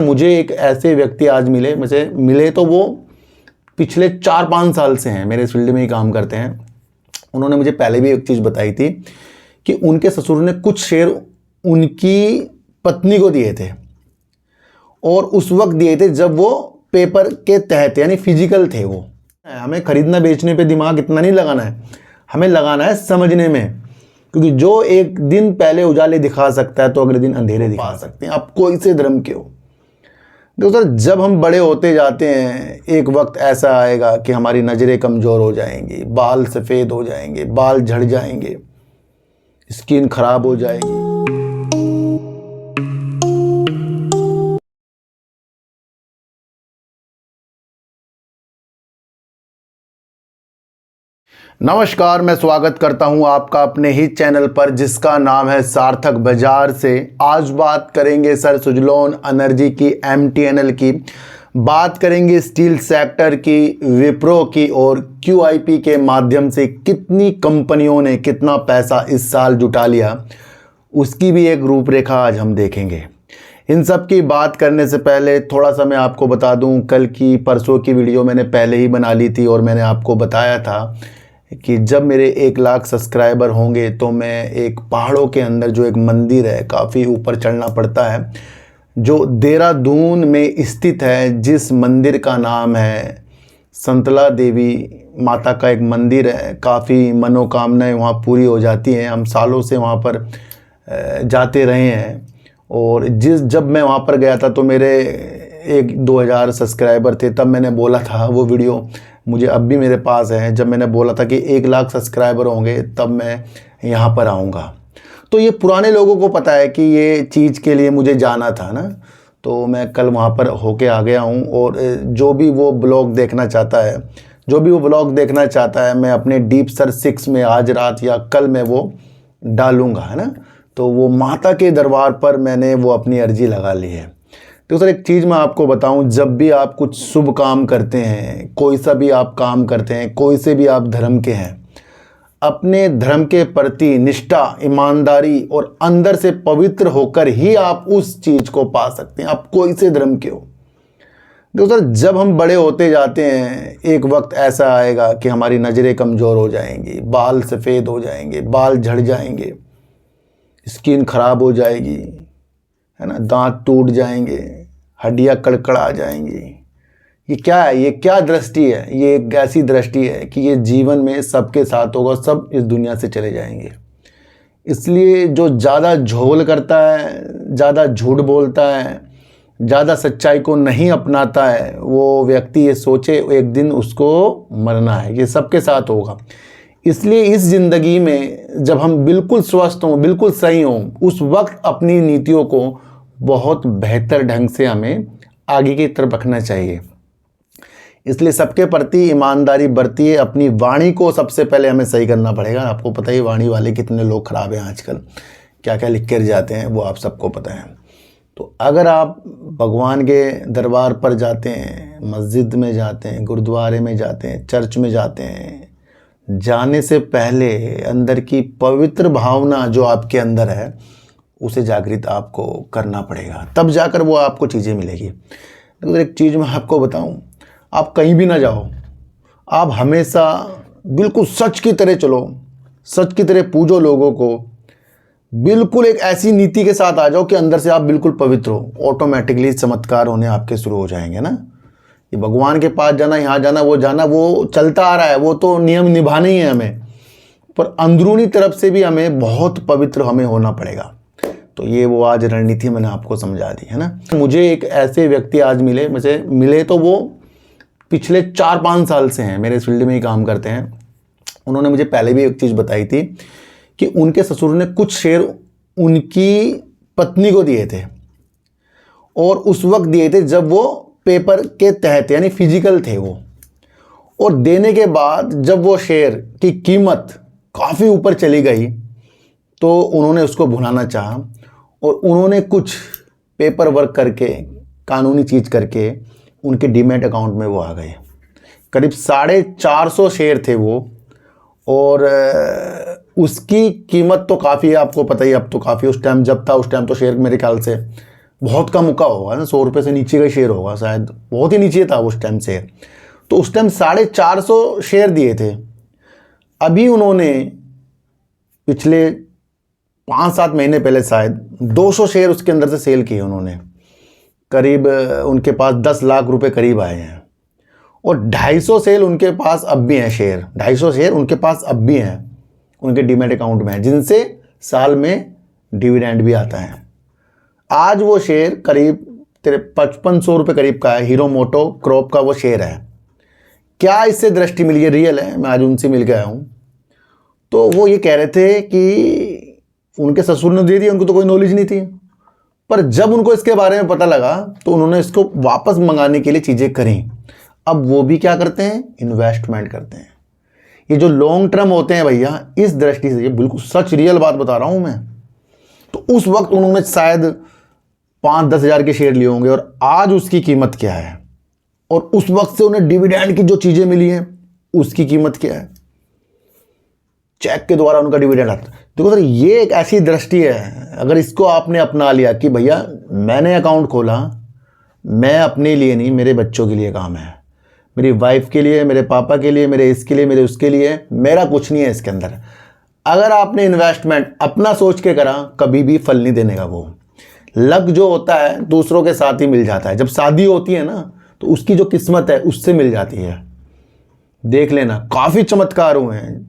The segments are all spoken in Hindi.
मुझे एक ऐसे व्यक्ति आज मिले तो वो पिछले 4-5 साल से हैं, मेरे इस फील्ड में ही काम करते हैं। उन्होंने मुझे पहले भी एक चीज़ बताई थी कि उनके ससुर ने कुछ शेयर उनकी पत्नी को दिए थे, और उस वक्त दिए थे जब वो पेपर के तहत यानी फिजिकल थे। वो हमें खरीदना बेचने पे दिमाग इतना नहीं लगाना है, हमें लगाना है समझने में, क्योंकि जो एक दिन पहले उजाले दिखा सकता है तो अगले दिन अंधेरे दिखा सकते हैं। आप कोई से धर्म के हो। देखो सर, जब हम बड़े होते जाते हैं एक वक्त ऐसा आएगा कि हमारी नज़रें कमज़ोर हो जाएंगी, बाल सफ़ेद हो जाएंगे, बाल झड़ जाएंगे, स्किन खराब हो जाएगी। नमस्कार, मैं स्वागत करता हूं आपका अपने ही चैनल पर जिसका नाम है सार्थक बाजार से। आज बात करेंगे सर सुजलोन एनर्जी की, MTNL की, बात करेंगे स्टील सेक्टर की, विप्रो की, और QIP के माध्यम से कितनी कंपनियों ने कितना पैसा इस साल जुटा लिया, उसकी भी एक रूपरेखा आज हम देखेंगे। इन सब की बात करने से पहले थोड़ा सा मैं आपको बता दूं, कल की परसों की वीडियो मैंने पहले ही बना ली थी और मैंने आपको बताया था कि जब मेरे 1 लाख सब्सक्राइबर होंगे तो मैं एक पहाड़ों के अंदर जो एक मंदिर है, काफ़ी ऊपर चढ़ना पड़ता है, जो देहरादून में स्थित है, जिस मंदिर का नाम है संतला देवी माता का एक मंदिर है। काफ़ी मनोकामनाएं वहाँ पूरी हो जाती हैं। हम सालों से वहाँ पर जाते रहे हैं, और जब मैं वहाँ पर गया था तो मेरे 1-2 हज़ार सब्सक्राइबर थे। तब मैंने बोला था, वो वीडियो मुझे अब भी मेरे पास है, जब मैंने बोला था कि 1 लाख सब्सक्राइबर होंगे तब मैं यहाँ पर आऊँगा। तो ये पुराने लोगों को पता है कि ये चीज़ के लिए मुझे जाना था ना, तो मैं कल वहाँ पर होके आ गया हूँ। और जो भी वो ब्लॉग देखना चाहता है, मैं अपने डीप सर 6 में आज रात या कल मैं वो डालूँगा, है ना। तो वो माता के दरबार पर मैंने वो अपनी अर्जी लगा ली है। तो सर एक चीज़ मैं आपको बताऊं, जब भी आप कुछ शुभ काम करते हैं, कोई सा भी आप काम करते हैं, कोई से भी आप धर्म के हैं, अपने धर्म के प्रति निष्ठा, ईमानदारी और अंदर से पवित्र होकर ही आप उस चीज़ को पा सकते हैं। आप कोई से धर्म के हो। देखो सर, जब हम बड़े होते जाते हैं एक वक्त ऐसा आएगा कि हमारी नज़रें कमज़ोर हो जाएंगी, बाल सफ़ेद हो जाएंगे, बाल झड़ जाएंगे, स्किन खराब हो जाएगी, है ना, दांत टूट जाएंगे, हड्डियाँ कड़कड़ा जाएंगी। ये क्या है? ये क्या दृष्टि है? ये एक ऐसी दृष्टि है कि ये जीवन में सबके साथ होगा, सब इस दुनिया से चले जाएंगे। इसलिए जो ज़्यादा झोल करता है, ज़्यादा झूठ बोलता है, ज़्यादा सच्चाई को नहीं अपनाता है, वो व्यक्ति ये सोचे एक दिन उसको मरना है। ये सबके साथ होगा। इसलिए इस ज़िंदगी में जब हम बिल्कुल स्वस्थ हों, बिल्कुल सही हों, उस वक्त अपनी नीतियों को बहुत बेहतर ढंग से हमें आगे की तरफ रखना चाहिए। इसलिए सबके प्रति ईमानदारी बरतिए। अपनी वाणी को सबसे पहले हमें सही करना पड़ेगा। आपको पता ही वाणी वाले कितने लोग ख़राब हैं आजकल, क्या क्या लिख कर जाते हैं, वो आप सबको पता है। तो अगर आप भगवान के दरबार पर जाते हैं, मस्जिद में जाते हैं, गुरुद्वारे में जाते हैं, चर्च में जाते हैं, जाने से पहले अंदर की पवित्र भावना जो आपके अंदर है उसे जागृत आपको करना पड़ेगा, तब जाकर वो आपको चीज़ें मिलेगी। तो एक चीज़ मैं आपको बताऊं, आप कहीं भी ना जाओ, आप हमेशा बिल्कुल सच की तरह चलो, सच की तरह पूजो लोगों को, बिल्कुल एक ऐसी नीति के साथ आ जाओ कि अंदर से आप बिल्कुल पवित्र हो। ऑटोमेटिकली चमत्कार होने आपके शुरू हो जाएंगे ना। ये भगवान के पास जाना, यहाँ जाना, वो चलता आ रहा है, वो तो नियम निभाने ही है हमें, पर अंदरूनी तरफ से भी हमें बहुत पवित्र हमें होना पड़ेगा। तो ये वो आज रणनीति मैंने आपको समझा दी है ना। मुझे एक ऐसे व्यक्ति आज मिले तो वो पिछले 4-5 साल से हैं, मेरे इस फील्ड में ही काम करते हैं। उन्होंने मुझे पहले भी एक चीज़ बताई थी कि उनके ससुर ने कुछ शेयर उनकी पत्नी को दिए थे, और उस वक्त दिए थे जब वो पेपर के तहत यानी फिजिकल थे वो। और देने के बाद जब वो शेयर की कीमत काफ़ी ऊपर चली गई तो उन्होंने उसको भुनाना चाहा, और उन्होंने कुछ पेपर वर्क करके, कानूनी चीज़ करके उनके डीमैट अकाउंट में वो आ गए। करीब 450 शेयर थे वो, और उसकी कीमत तो काफ़ी है, आपको पता ही, अब तो काफ़ी, उस टाइम जब था उस टाइम तो शेयर मेरे ख्याल से बहुत कम का होगा ना, 100 रुपये से नीचे का शेयर होगा शायद, बहुत ही नीचे था उस टाइम से। तो उस टाइम 450 शेयर दिए थे। अभी उन्होंने पिछले 5-7 महीने पहले शायद 200 शेयर उसके अंदर से सेल किए उन्होंने। करीब उनके पास 10 लाख रुपए करीब आए हैं। और 250 शेयर उनके पास अब भी हैं, शेयर 250 शेयर उनके पास अब भी हैं, उनके डीमैट अकाउंट में हैं, जिनसे साल में डिविडेंड भी आता है। आज वो शेयर करीब 5500 रुपये करीब का है। हीरो मोटो क्रॉप का वो शेयर है। क्या इससे दृष्टि मिली है? रियल है, मैं आज उनसे मिल के आया हूँ। तो वो ये कह रहे थे कि उनके ससुर ने दे दिया, उनको तो कोई नॉलेज नहीं थी, पर जब उनको इसके बारे में पता लगा तो उन्होंने इसको वापस मंगाने के लिए चीज़ें करी। अब वो भी क्या करते हैं? इन्वेस्टमेंट करते हैं। ये जो लॉन्ग टर्म होते हैं भैया, इस दृष्टि से, ये बिल्कुल सच रियल बात बता रहा हूँ मैं। तो उस वक्त उन्होंने शायद 5-10 हज़ार के शेयर लिए होंगे, और आज उसकी कीमत क्या है, और उस वक्त से उन्हें डिविडेंड की जो चीज़ें मिली हैं उसकी कीमत क्या है। चेक के द्वारा उनका डिविडेंड आता है। देखो सर, ये एक ऐसी दृष्टि है, अगर इसको आपने अपना लिया कि भैया मैंने अकाउंट खोला, मैं अपने लिए नहीं, मेरे बच्चों के लिए काम है, मेरी वाइफ के लिए, मेरे पापा के लिए, मेरे इसके लिए, मेरे उसके लिए, मेरा कुछ नहीं है इसके अंदर। अगर आपने इन्वेस्टमेंट अपना सोच के करा, कभी भी फल नहीं देने का। वो लक जो होता है दूसरों के साथ ही मिल जाता है। जब शादी होती है ना, तो उसकी जो किस्मत है उससे मिल जाती है। देख लेना, काफ़ी चमत्कार हुए हैं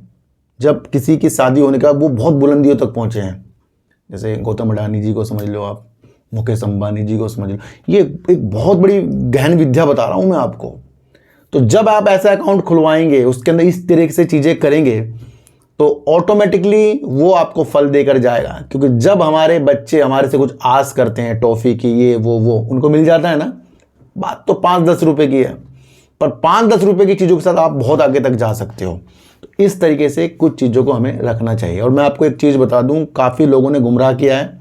जब किसी की शादी होने के बाद वो बहुत बुलंदियों तक पहुंचे हैं। जैसे गौतम अडानी जी को समझ लो आप, मुकेश अंबानी जी को समझ लो। ये एक बहुत बड़ी गहन विद्या बता रहा हूं मैं आपको। तो जब आप ऐसा अकाउंट खुलवाएंगे, उसके अंदर इस तरीके से चीज़ें करेंगे, तो ऑटोमेटिकली वो आपको फल देकर जाएगा। क्योंकि जब हमारे बच्चे हमारे से कुछ आस करते हैं, टॉफ़ी की, ये वो उनको मिल जाता है ना। बात तो 5-10 रुपए की है, पर 5-10 रुपए की चीज़ों के साथ आप बहुत आगे तक जा सकते हो। तो इस तरीके से कुछ चीज़ों को हमें रखना चाहिए। और मैं आपको एक चीज़ बता दूं, काफ़ी लोगों ने गुमराह किया है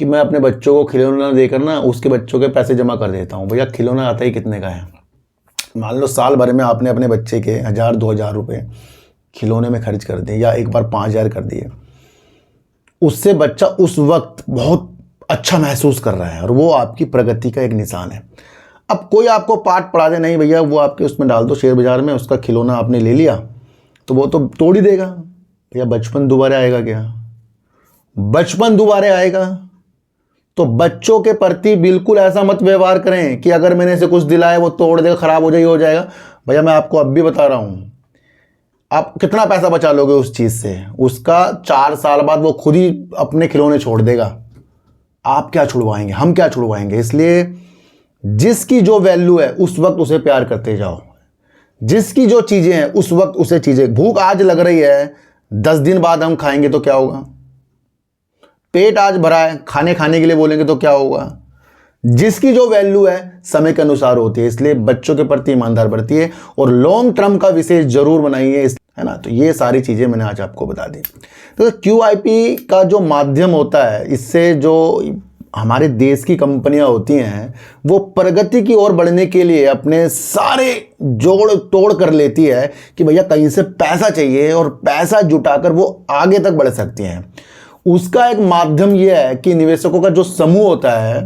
कि मैं अपने बच्चों को खिलौना देकर ना उसके बच्चों के पैसे जमा कर देता हूं। भैया खिलौना आता ही कितने का है? मान लो साल भर में आपने अपने बच्चे के 1000-2000 रुपये खिलौने में खर्च कर दिए, या एक बार 5000 कर दिए। उससे बच्चा उस वक्त बहुत अच्छा महसूस कर रहा है, और वो आपकी प्रगति का एक निशान है। अब कोई आपको पाठ पढ़ा दे, नहीं भैया वो आपके उसमें डाल दो शेयर बाजार में, उसका खिलौना आपने ले लिया तो वो तो तोड़ ही देगा। भैया बचपन दोबारा आएगा क्या? बचपन दोबारा आएगा? तो बच्चों के प्रति बिल्कुल ऐसा मत व्यवहार करें कि अगर मैंने इसे कुछ दिलाया वो तोड़ देगा, खराब हो जाएगा। भैया मैं आपको अब भी बता रहा हूं, आप कितना पैसा बचा लोगे उस चीज से? उसका 4 साल बाद वो खुद ही अपने खिलौने छोड़ देगा। आप क्या छुड़वाएंगे? हम क्या छुड़वाएंगे? इसलिए जिसकी जो वैल्यू है उस वक्त उसे प्यार करते जाओ। जिसकी जो चीजें हैं उस वक्त उसे चीजें, भूख आज लग रही है, 10 दिन बाद हम खाएंगे तो क्या होगा? पेट आज भरा है, खाने के लिए बोलेंगे तो क्या होगा? जिसकी जो वैल्यू है समय के अनुसार होती है। इसलिए बच्चों के प्रति ईमानदार बरतिए, और लॉन्ग टर्म का विशेष जरूर बनाइए, है ना। तो ये सारी चीजें मैंने आज आपको बता दी। तो QIP का जो माध्यम होता है, इससे जो हमारे देश की कंपनियां होती हैं वो प्रगति की ओर बढ़ने के लिए अपने सारे जोड़ तोड़ कर लेती है कि भैया कहीं से पैसा चाहिए, और पैसा जुटाकर वो आगे तक बढ़ सकती हैं। उसका एक माध्यम यह है कि निवेशकों का जो समूह होता है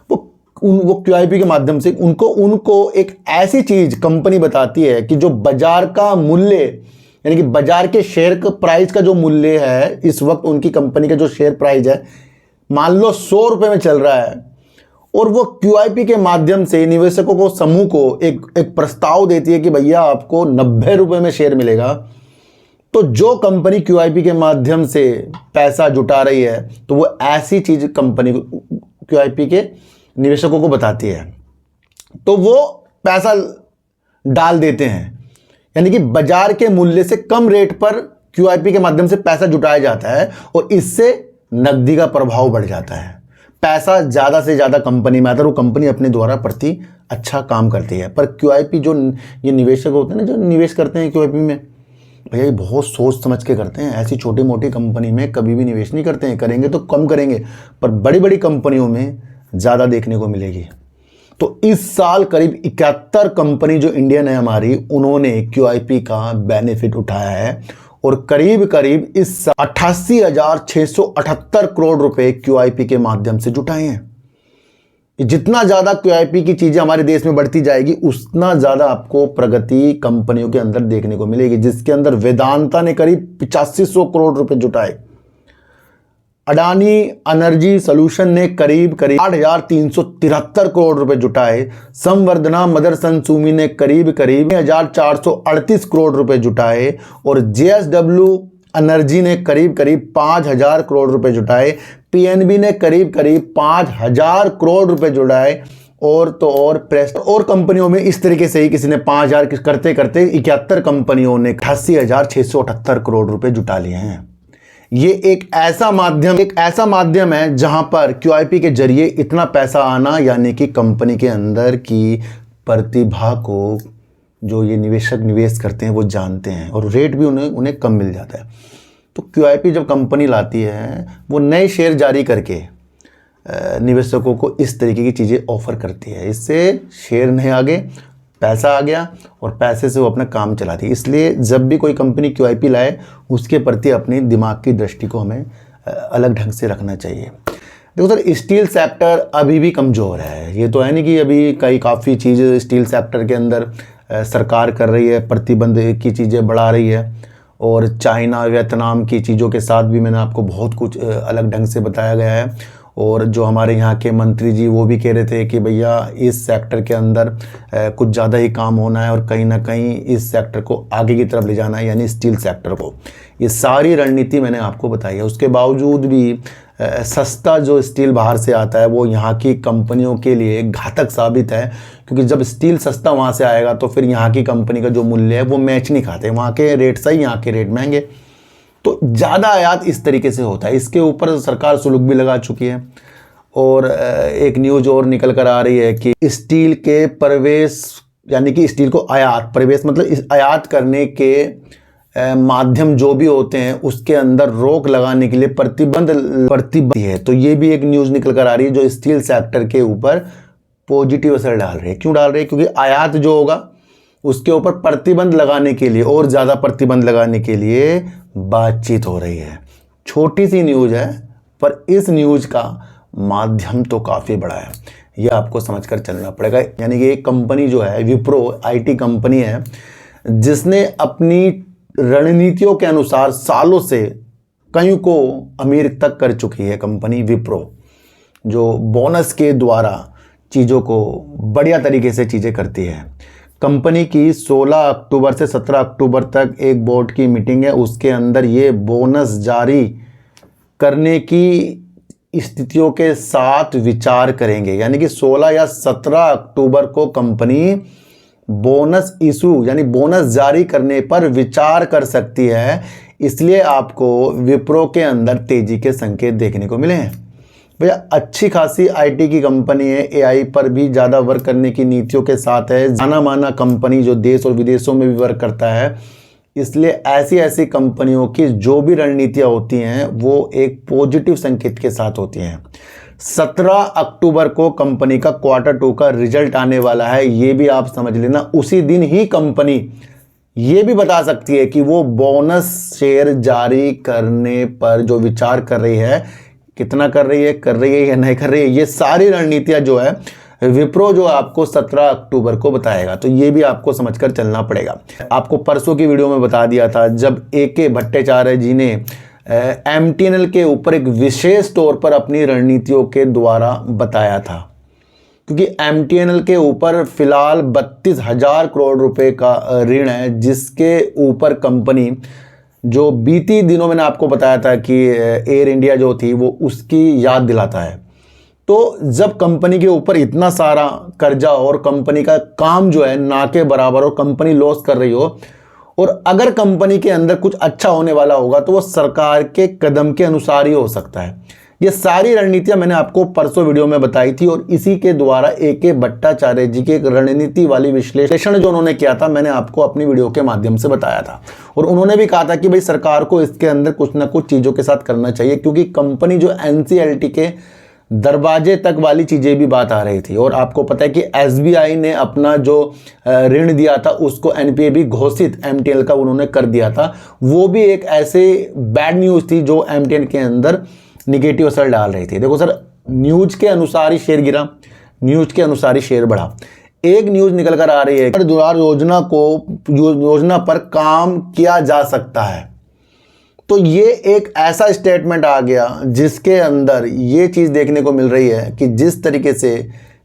वो QIP के माध्यम से उनको एक ऐसी चीज कंपनी बताती है कि जो बाजार का मूल्य, यानी कि बाजार के शेयर का प्राइस का जो मूल्य है, इस वक्त उनकी कंपनी का जो शेयर प्राइस है मान लो 100 रुपये में चल रहा है, और वो QIP के माध्यम से निवेशकों को, समूह को एक प्रस्ताव देती है कि भैया आपको 90 रुपये में शेयर मिलेगा। तो जो कंपनी QIP के माध्यम से पैसा जुटा रही है, तो वो ऐसी चीज कंपनी QIP के निवेशकों को बताती है, तो वो पैसा डाल देते हैं। यानी कि बाजार के मूल्य से कम रेट पर QIP के माध्यम से पैसा जुटाया जाता है, और इससे नकदी का प्रभाव बढ़ जाता है। पैसा ज़्यादा से ज़्यादा कंपनी में आता है, वो कंपनी अपने द्वारा प्रति अच्छा काम करती है। पर QIP जो ये निवेशक होते हैं ना, जो निवेश करते हैं QIP में, भैया ये बहुत सोच समझ के करते हैं। ऐसी छोटी मोटी कंपनी में कभी भी निवेश नहीं करते हैं। करेंगे तो कम करेंगे, पर बड़ी बड़ी कंपनियों में ज़्यादा देखने को मिलेगी। तो इस साल करीब 71 कंपनी जो इंडियन है हमारी, उन्होंने QIP का बेनिफिट उठाया है, और करीब इस 88,678 करोड़ रुपए QIP के माध्यम से जुटाए हैं। जितना ज़्यादा QIP की चीज़ें हमारे देश में बढ़ती जाएगी उतना ज़्यादा आपको प्रगति कंपनियों के अंदर देखने को मिलेगी, जिसके अंदर वेदांता ने करीब 8500 करोड़ रुपए जुटाए, अडानी एनर्जी सोल्यूशन ने करीब 8,373 करोड़ रुपए जुटाए, संवर्धना मदरसन सुमी ने करीब 1,438 करोड़ रुपए जुटाए और JSW एनर्जी ने करीब 5,000 करोड़ रुपए जुटाए, PNB ने करीब 5,000 करोड़ रुपए जुटाए और तो और प्रेस और कंपनियों में इस तरीके से ही किसी ने 5,000 करते करते 71 कंपनियों ने 88,678 करोड़ रुपए जुटा लिए हैं। ये एक ऐसा माध्यम है जहां पर QIP के जरिए इतना पैसा आना, यानी कि कंपनी के अंदर की प्रतिभा को जो ये निवेशक निवेश करते हैं वो जानते हैं और रेट भी उन्हें कम मिल जाता है। तो QIP जब कंपनी लाती है वो नए शेयर जारी करके निवेशकों को इस तरीके की चीज़ें ऑफर करती है। इससे शेयर नहीं आगे, पैसा आ गया और पैसे से वो अपना काम चलाती है। इसलिए जब भी कोई कंपनी QIP लाए उसके प्रति अपनी दिमाग की दृष्टि को हमें अलग ढंग से रखना चाहिए। देखो सर, स्टील सेक्टर अभी भी कमज़ोर है। ये तो है नहीं कि अभी काफ़ी चीज़ स्टील सेक्टर के अंदर सरकार कर रही है, प्रतिबंध की चीज़ें बढ़ा रही है और चाइना वियतनाम की चीज़ों के साथ भी मैंने आपको बहुत कुछ अलग ढंग से बताया गया है। और जो हमारे यहाँ के मंत्री जी वो भी कह रहे थे कि भैया इस सेक्टर के अंदर कुछ ज़्यादा ही काम होना है और कहीं ना कहीं इस सेक्टर को आगे की तरफ ले जाना है, यानी स्टील सेक्टर को। ये सारी रणनीति मैंने आपको बताई है। उसके बावजूद भी सस्ता जो स्टील बाहर से आता है वो यहाँ की कंपनियों के लिए घातक साबित है, क्योंकि जब स्टील सस्ता वहाँ से आएगा तो फिर यहाँ की कंपनी का जो मूल्य है वो मैच नहीं खाते। वहाँ के रेट सही, यहाँ के रेट महंगे, तो ज़्यादा आयात इस तरीके से होता है। इसके ऊपर सरकार शुल्क भी लगा चुकी है। और एक न्यूज़ और निकल कर आ रही है कि स्टील के प्रवेश, यानी कि स्टील को आयात, प्रवेश मतलब इस आयात करने के माध्यम जो भी होते हैं उसके अंदर रोक लगाने के लिए प्रतिबंध है। तो ये भी एक न्यूज़ निकल कर आ रही है जो स्टील सेक्टर के ऊपर पॉजिटिव असर डाल रही है। क्यों डाल रही है? क्योंकि आयात जो होगा उसके ऊपर प्रतिबंध लगाने के लिए, और ज़्यादा प्रतिबंध लगाने के लिए बातचीत हो रही है। छोटी सी न्यूज़ है पर इस न्यूज़ का माध्यम तो काफ़ी बड़ा है, ये आपको समझकर चलना पड़ेगा। यानी कि एक कंपनी जो है विप्रो IT कंपनी है, जिसने अपनी रणनीतियों के अनुसार सालों से कईयों को अमीर तक कर चुकी है कंपनी विप्रो, जो बोनस के द्वारा चीज़ों को बढ़िया तरीके से चीज़ें करती है। कंपनी की 16 अक्टूबर से 17 अक्टूबर तक एक बोर्ड की मीटिंग है, उसके अंदर ये बोनस जारी करने की स्थितियों के साथ विचार करेंगे। यानी कि 16 या 17 अक्टूबर को कंपनी बोनस इशू यानी बोनस जारी करने पर विचार कर सकती है। इसलिए आपको विप्रो के अंदर तेजी के संकेत देखने को मिले हैं। भैया अच्छी खासी IT की कंपनी है, AI पर भी ज़्यादा वर्क करने की नीतियों के साथ है, जाना माना कंपनी जो देश और विदेशों में भी वर्क करता है। इसलिए ऐसी कंपनियों की जो भी रणनीतियाँ होती हैं वो एक पॉजिटिव संकेत के साथ होती हैं। 17 अक्टूबर को कंपनी का Q2 का रिजल्ट आने वाला है, ये भी आप समझ लेना। उसी दिन ही कंपनी ये भी बता सकती है कि वो बोनस शेयर जारी करने पर जो विचार कर रही है, कितना कर रही है या नहीं कर रही है। ये सारी रणनीतियां जो है विप्रो जो आपको 17 अक्टूबर को बताएगा, तो ये भी आपको समझकर चलना पड़ेगा। आपको परसों की वीडियो में बता दिया था जब AK भट्टाचार्य जी ने MTNL के ऊपर एक विशेष तौर पर अपनी रणनीतियों के द्वारा बताया था, क्योंकि MTNL के ऊपर फिलहाल 32,000 करोड़ रुपए का ऋण है, जिसके ऊपर कंपनी जो बीती दिनों मैंने आपको बताया था कि एयर इंडिया जो थी वो उसकी याद दिलाता है। तो जब कंपनी के ऊपर इतना सारा कर्जा और कंपनी का काम जो है ना के बराबर और कंपनी लॉस कर रही हो, और अगर कंपनी के अंदर कुछ अच्छा होने वाला होगा तो वो सरकार के कदम के अनुसार ही हो सकता है। ये सारी रणनीतियां मैंने आपको परसों वीडियो में बताई थी और इसी के द्वारा AK भट्टाचार्य जी के एक रणनीति वाली विश्लेषण जो उन्होंने किया था मैंने आपको अपनी वीडियो के माध्यम से बताया था। और उन्होंने भी कहा था कि भाई सरकार को इसके अंदर कुछ ना कुछ चीज़ों के साथ करना चाहिए, क्योंकि कंपनी जो NCLT के दरवाजे तक वाली चीज़ें भी बात आ रही थी। और आपको पता है कि SBI ने अपना जो ऋण दिया था उसको NPA भी घोषित MTNL का उन्होंने कर दिया था। वो भी एक ऐसे बैड न्यूज़ थी जो MTNL के अंदर निगेटिव असर डाल रही थी। देखो सर, न्यूज़ के अनुसार ही शेयर गिरा, न्यूज के अनुसार ही शेयर बढ़ा। एक न्यूज निकल कर आ रही है द्वारा योजना पर काम किया जा सकता है। तो ये एक ऐसा स्टेटमेंट आ गया जिसके अंदर ये चीज़ देखने को मिल रही है कि जिस तरीके से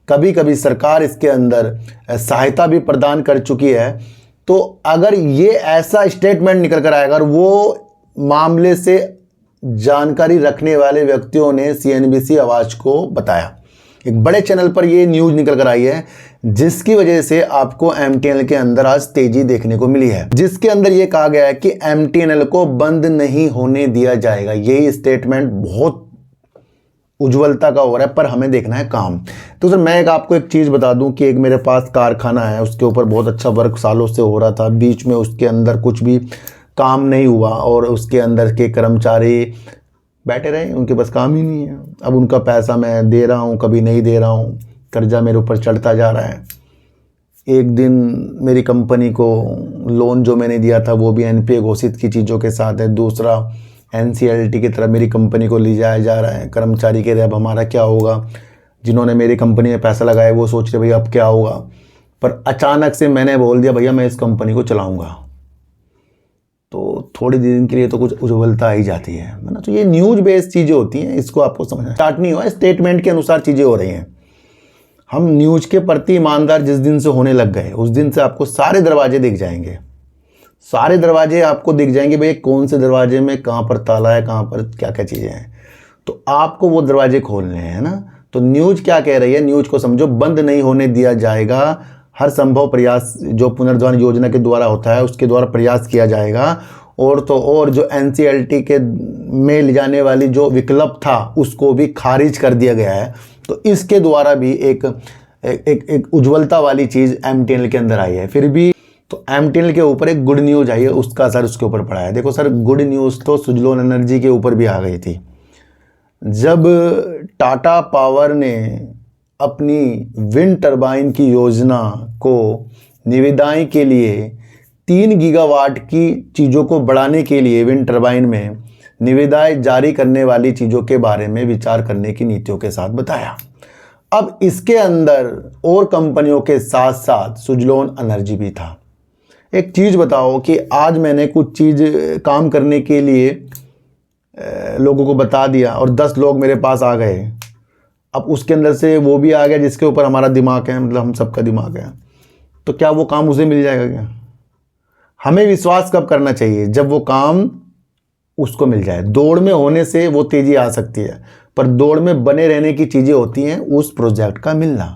कभी कभी सरकार इसके अंदर सहायता भी प्रदान कर चुकी है, तो अगर ये ऐसा स्टेटमेंट निकल कर आएगा, और वो मामले से जानकारी रखने वाले व्यक्तियों ने CNBC आवाज को बताया, एक बड़े चैनल पर ये न्यूज़ निकल कर आई है, जिसकी वजह से आपको MTNL के अंदर आज तेजी देखने को मिली है, जिसके अंदर ये कहा गया है कि MTNL को बंद नहीं होने दिया जाएगा। यही स्टेटमेंट बहुत उज्ज्वलता का हो रहा है, पर हमें देखना है काम। तो सर मैं आपको एक चीज़ बता दूं कि एक मेरे पास कारखाना है, उसके ऊपर बहुत अच्छा वर्क सालों से हो रहा था, बीच में उसके अंदर कुछ भी काम नहीं हुआ और उसके अंदर के कर्मचारी बैठे रहे, उनके पास काम ही नहीं है। अब उनका पैसा मैं दे रहा हूँ, कभी नहीं दे रहा हूँ, कर्जा मेरे ऊपर चढ़ता जा रहा है। एक दिन मेरी कंपनी को लोन जो मैंने दिया था वो भी NPA घोषित की चीज़ों के साथ है, दूसरा NCLT की तरफ मेरी कंपनी को ले जाया जा रहा है। कर्मचारी कह रहे अब हमारा क्या होगा, जिन्होंने मेरी कंपनी में पैसा लगाया वो सोच रहे भैया अब क्या होगा। पर अचानक से मैंने बोल दिया भैया मैं इस कंपनी को चलाऊँगा, तो थोड़ी दिन के लिए तो कुछ उज्ज्वलता ही जाती है ना। तो ये न्यूज बेस्ड चीज़ें होती हैं, इसको आपको समझना स्टार्ट नहीं हुआ, स्टेटमेंट के अनुसार चीज़ें हो रही हैं। हम न्यूज के प्रति ईमानदार जिस दिन से होने लग गए, उस दिन से आपको सारे दरवाजे दिख जाएंगे, सारे दरवाजे आपको दिख जाएंगे भाई कौन से दरवाजे में कहाँ पर ताला है, कहाँ पर क्या क्या चीज़ें हैं, तो आपको वो दरवाजे खोलने हैं ना। तो न्यूज क्या कह रही है, न्यूज को समझो, बंद नहीं होने दिया जाएगा, हर संभव प्रयास जो पुनर्जवान योजना के द्वारा होता है उसके द्वारा प्रयास किया जाएगा। और तो और जो NCLT के में ले जाने वाली जो विकल्प था उसको भी खारिज कर दिया गया है। तो इसके द्वारा भी एक उज्ज्वलता वाली चीज़ MTNL के अंदर आई है। फिर भी तो MTNL के ऊपर एक गुड न्यूज आई है, उसका असर उसके ऊपर पड़ा है। देखो सर, गुड न्यूज़ तो सुजलोन एनर्जी के ऊपर भी आ गई थी। जब टाटा पावर ने अपनी विंड टरबाइन की योजना को निविदाएं के लिए 3 गीगावाट की चीज़ों को बढ़ाने के लिए विंड टरबाइन में निविदाएं जारी करने वाली चीज़ों के बारे में विचार करने की नीतियों के साथ बताया। अब इसके अंदर और कंपनियों के साथ साथ सुजलोन एनर्जी भी था। एक चीज़ बताओ कि आज मैंने कुछ चीज़ काम करने के लिए लोगों को बता दिया और 10 लोग मेरे पास आ गए, अब उसके अंदर से वो भी आ गया जिसके ऊपर हमारा दिमाग है, मतलब हम सबका दिमाग है, तो क्या वो काम उसे मिल जाएगा क्या? हमें विश्वास कब करना चाहिए? जब वो काम उसको मिल जाए। दौड़ में होने से वो तेज़ी आ सकती है, पर दौड़ में बने रहने की चीज़ें होती हैं उस प्रोजेक्ट का मिलना।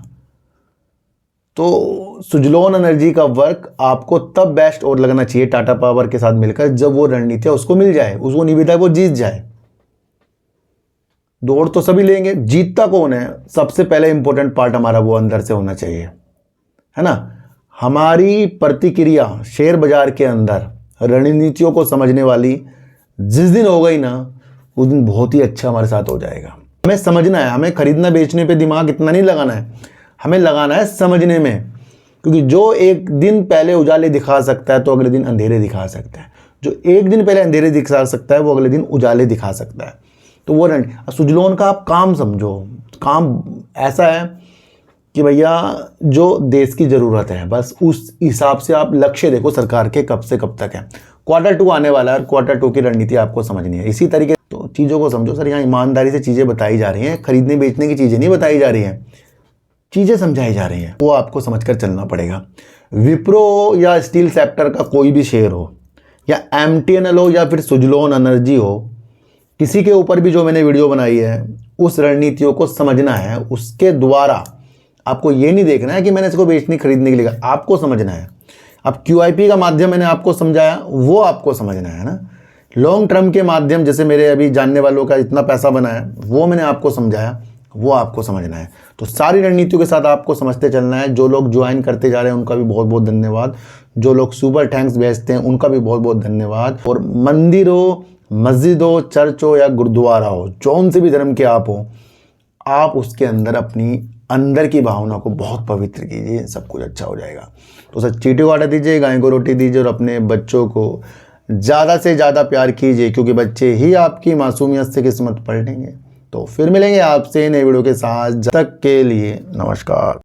तो सुजलोन एनर्जी का वर्क आपको तब बेस्ट और लगना चाहिए टाटा पावर के साथ मिलकर जब वो रणनीति उसको मिल जाए, उसको निविदा वो जीत जाए। दौड़ तो सभी लेंगे, जीतता कौन है? सबसे पहले इंपॉर्टेंट पार्ट हमारा वो अंदर से होना चाहिए, है ना। हमारी प्रतिक्रिया शेयर बाजार के अंदर रणनीतियों को समझने वाली जिस दिन हो गई ना, उस दिन बहुत ही अच्छा हमारे साथ हो जाएगा। हमें समझना है, हमें खरीदना बेचने पे दिमाग इतना नहीं लगाना है, हमें लगाना है समझने में। क्योंकि जो एक दिन पहले उजाले दिखा सकता है तो अगले दिन अंधेरे दिखा सकता है, जो एक दिन पहले अंधेरे दिखा सकता है वो अगले दिन उजाले दिखा सकता है। तो वो सुजलोन का आप काम समझो, काम ऐसा है कि भैया जो देश की ज़रूरत है बस उस हिसाब से आप लक्ष्य देखो सरकार के कब से कब तक है। Q2 आने वाला है, Q2 की रणनीति आपको समझनी है। इसी तरीके तो चीज़ों को समझो सर, यहाँ ईमानदारी से चीज़ें बताई जा रही हैं, खरीदने बेचने की चीज़ें नहीं बताई जा रही हैं, चीज़ें समझाई जा रही हैं, वो आपको समझकर चलना पड़ेगा। विप्रो या स्टील सेक्टर का कोई भी शेयर हो या MTNL हो या फिर सुजलोन एनर्जी हो, किसी के ऊपर भी जो मैंने वीडियो बनाई है उस रणनीतियों को समझना है। उसके द्वारा आपको ये नहीं देखना है कि मैंने इसको बेचने खरीदने के लिए कहा, आपको समझना है। अब QIP का माध्यम मैंने आपको समझाया, वो आपको समझना है ना। लॉन्ग टर्म के माध्यम जैसे मेरे अभी जानने वालों का इतना पैसा बना है वो मैंने आपको समझाया, वो आपको समझना है। तो सारी रणनीतियों के साथ आपको समझते चलना है। जो लोग ज्वाइन करते जा रहे हैं उनका भी बहुत बहुत धन्यवाद, जो लोग सुपर थैंक्स भेजते हैं उनका भी बहुत बहुत धन्यवाद। और मंदिर हो, मस्जिद हो, चर्च हो या गुरुद्वारा हो, जौन से भी धर्म के आप हो, आप उसके अंदर अपनी अंदर की भावना को बहुत पवित्र कीजिए, सब कुछ अच्छा हो जाएगा। तो सर चींटी को आटा दीजिए, गाय को रोटी दीजिए और अपने बच्चों को ज़्यादा से ज़्यादा प्यार कीजिए, क्योंकि बच्चे ही आपकी मासूमियत से किस्मत पलटेंगे। तो फिर मिलेंगे आपसे नए वीडियो के साथ, जब तक के लिए नमस्कार।